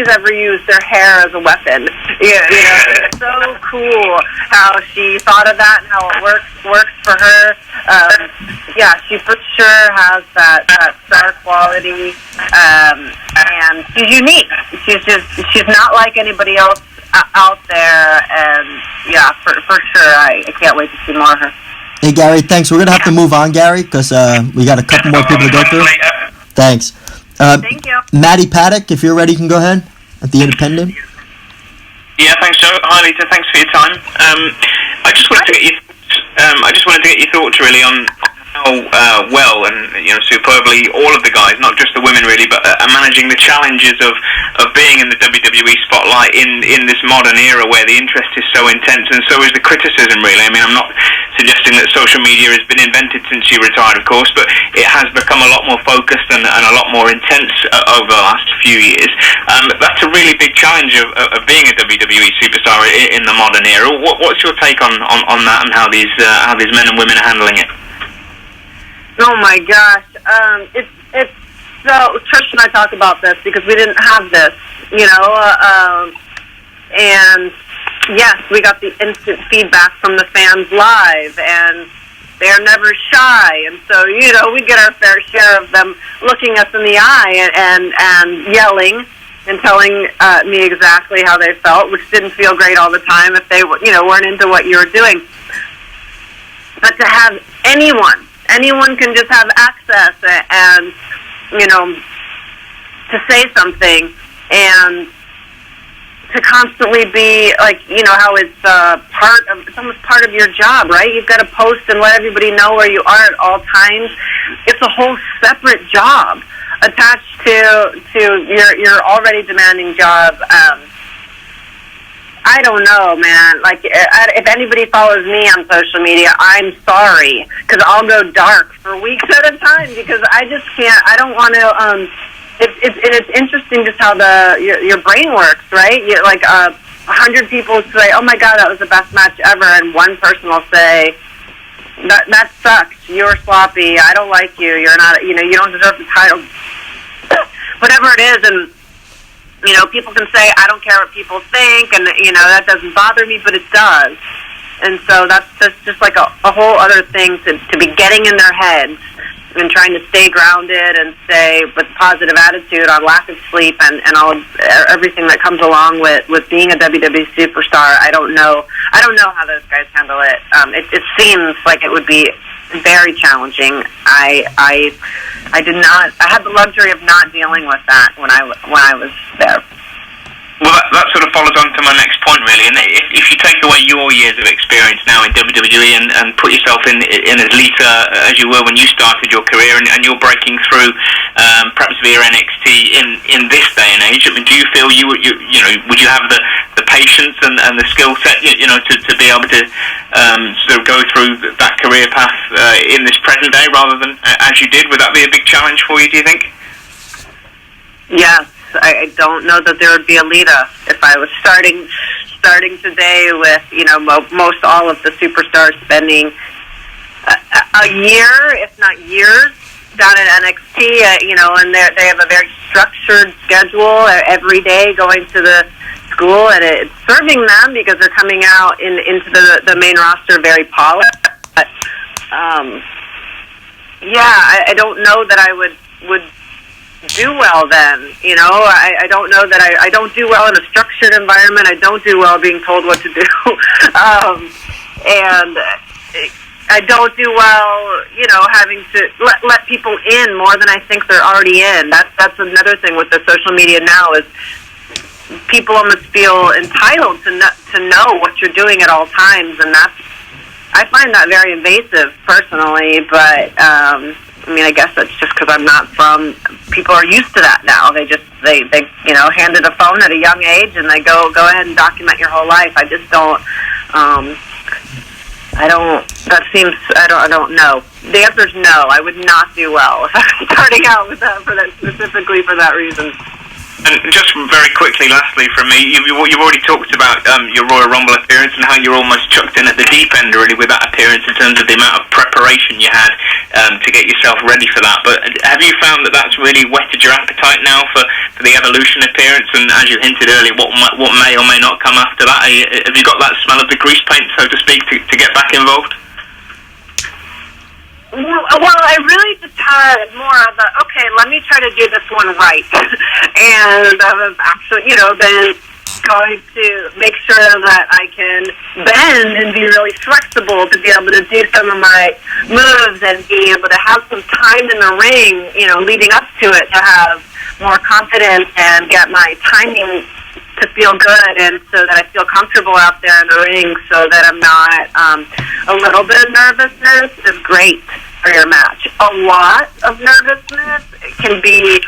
ever used their hair as a weapon. Yeah, it's so cool how she thought of that and how it works for her. Yeah, she for sure has that star quality, and she's unique. She's not like anybody else out there, and yeah, for sure, I can't wait to see more of her. Hey, Gary, thanks. We're going to have to move on, Gary, because we got a couple more people to go through. Thanks. Thank you. Maddie Paddock, if you're ready, you can go ahead at The Independent. Yeah, thanks, Joe. Hi, Lita. Thanks for your time. I just wanted to get your thoughts, really, on how well and superbly all of the guys, not just the women really, but are managing the challenges of being in the WWE spotlight in this modern era where the interest is so intense and so is the criticism, really. I mean, I'm not suggesting that social media has been invented since you retired, of course, but it has become a lot more focused and a lot more intense over the last few years. That's a really big challenge of being a WWE superstar in the modern era. What's your take on that and how these men and women are handling it? Oh my gosh, it's so. Trish and I talk about this because we didn't have this, and yes, we got the instant feedback from the fans live, and they're never shy, and so we get our fair share of them looking us in the eye and yelling and telling me exactly how they felt, which didn't feel great all the time if they weren't into what you were doing. But to have anyone can just have access and to say something and to constantly be like, how it's almost part of your job, right? You've got to post and let everybody know where you are at all times. It's a whole separate job attached to your already demanding job. I don't know, man. Like, if anybody follows me on social media, I'm sorry, because I'll go dark for weeks at a time because I just can't. I don't want to. It's interesting just how your brain works, right? 100 people say, "Oh my God, that was the best match ever," and one person will say, "That sucked. You're sloppy. I don't like you. You're not. You don't deserve the title." Whatever it is, and. People can say, I don't care what people think, and, that doesn't bother me, but it does. And so that's just like a whole other thing to be getting in their heads and trying to stay grounded and stay with positive attitude on lack of sleep and everything that comes along with being a WWE superstar. I don't know how those guys handle it. It seems like it would be very challenging. I had the luxury of not dealing with that when I was there. Well, that sort of follows on to my next point, really. And if you take away your years of experience now in WWE and put yourself in as Lita as you were when you started your career, and you're breaking through perhaps via NXT in this day and age, I mean, do you feel would you have the patience and the skill set to be able to sort of go through that career path in this present day rather than as you did? Would that be a big challenge for you, do you think? Yes. I don't know that there would be a Lita if I was starting today with most all of the superstars spending a year, if not years, down at NXT. And they have a very structured schedule every day going to the school, and it's serving them because they're coming out into the main roster very polished. But I don't know that I would do well then. I don't know that I don't do well in a structured environment. I don't do well being told what to do. And I don't do well, having to let people in more than I think they're already in. That's another thing with the social media now is people almost feel entitled to know what you're doing at all times, and I find that very invasive personally, but I guess that's just because I'm not from. People are used to that now. They handed a phone at a young age, and they go ahead and document your whole life. I just don't. I don't. That seems. I don't know. The answer is no. I would not do well if I was starting out with that specifically for that reason. And just very quickly, lastly from me, you've already talked about your Royal Rumble appearance and how you're almost chucked in at the deep end, really, with that appearance in terms of the amount of preparation you had to get yourself ready for that. But have you found that that's really whetted your appetite now for the Evolution appearance? And as you hinted earlier, what may or may not come after that? Have you got that smell of the grease paint, so to speak, to get back involved? Well, I really just had more of a, okay, let me try to do this one right. And I've actually, been going to make sure that I can bend and be really flexible to be able to do some of my moves and be able to have some time in the ring, leading up to it, to have more confidence and get my timing to feel good, and so that I feel comfortable out there in the ring, so that I'm not a little bit of nervousness is great for your match. A lot of nervousness can be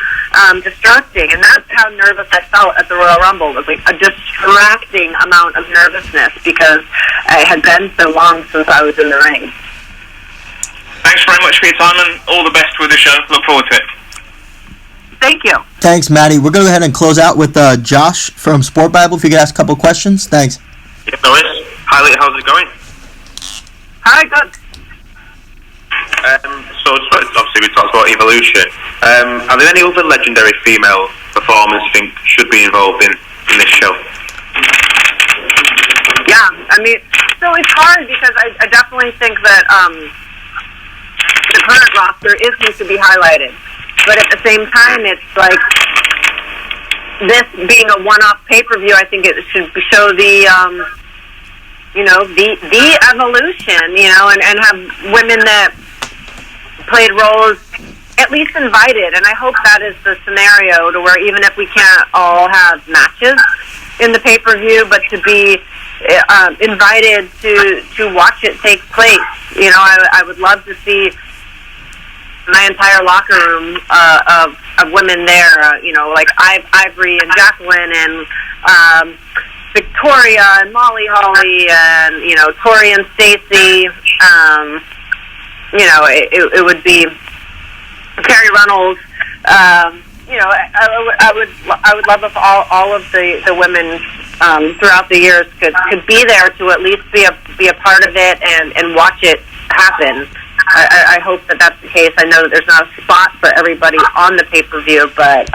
distracting, and that's how nervous I felt at the Royal Rumble. It was like a distracting amount of nervousness because it had been so long since I was in the ring. Thanks very much for your time, and all the best with the show. Look forward to it. Thank you. Thanks, Maddie. We're going to go ahead and close out with Josh from Sport Bible. If you could ask a couple questions. Thanks. Yep, no worries. Hi, how's it going? Hi, good. So, obviously, we talked about Evolution. Are there any other legendary female performers you think should be involved in this show? Yeah, so it's hard because I definitely think that the current roster needs to be highlighted. But at the same time, it's like, this being a one-off pay-per-view, I think it should show the evolution, and have women that played roles at least invited. And I hope that is the scenario, to where even if we can't all have matches in the pay-per-view, but to be invited to watch it take place. I would love to see my entire locker room of women there, like Ivory and Jacqueline and Victoria and Molly Holly and, Tori and Stacy. It would be Carrie Runnels. I would love if all of the women throughout the years could be there to at least be a part of it and watch it happen. I hope that that's the case. I know that there's not a spot for everybody on the pay-per-view, but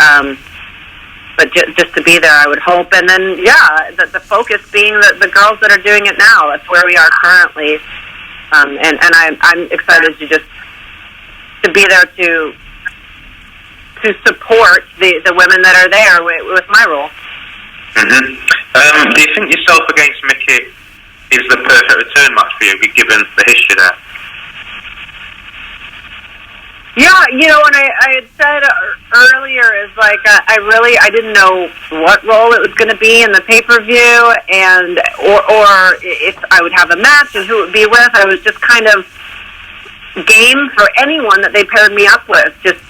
just to be there, I would hope. And then, the focus being the girls that are doing it now. That's where we are currently. And I'm excited to be there to support the women that are there with my role. Mm-hmm. Do you think yourself against Mickey is the perfect return match for you, given the history there? Yeah, and I had said earlier is like I didn't know what role it was going to be in the pay-per-view, and or if I would have a match and who it would be with. I was just kind of game for anyone that they paired me up with. Just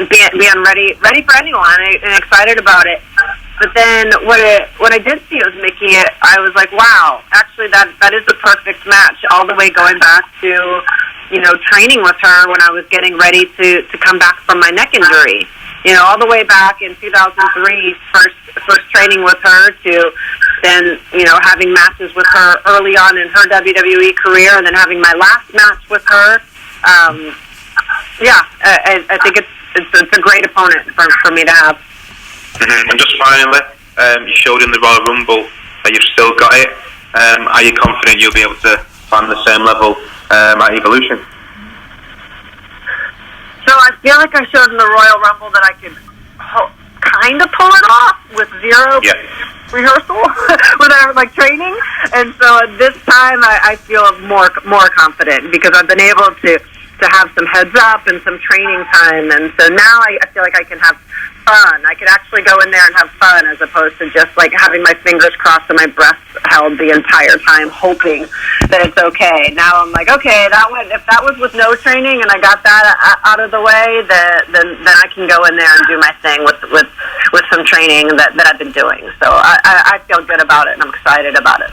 being ready for anyone and excited about it. But then when I did see it was Mickey, I was like, wow, actually that is the perfect match. All the way going back to training with her when I was getting ready to come back from my neck injury. All the way back in 2003, first training with her, to then, having matches with her early on in her WWE career, and then having my last match with her. I think it's a great opponent for me to have. Mm-hmm. And just finally, you showed in the Royal Rumble that you've still got it. Are you confident you'll be able to find the same level at Evolution? So I feel like I showed in the Royal Rumble that I could kind of pull it off with zero rehearsal, without training. And so this time I feel more confident because I've been able to have some heads up and some training time. And so now I feel like I can have fun. I could actually go in there and have fun, as opposed to just having my fingers crossed and my breath held the entire time, hoping that it's okay. Now I'm like, okay, if that was with no training and I got that out of the way, then I can go in there and do my thing with some training that I've been doing. So I feel good about it and I'm excited about it.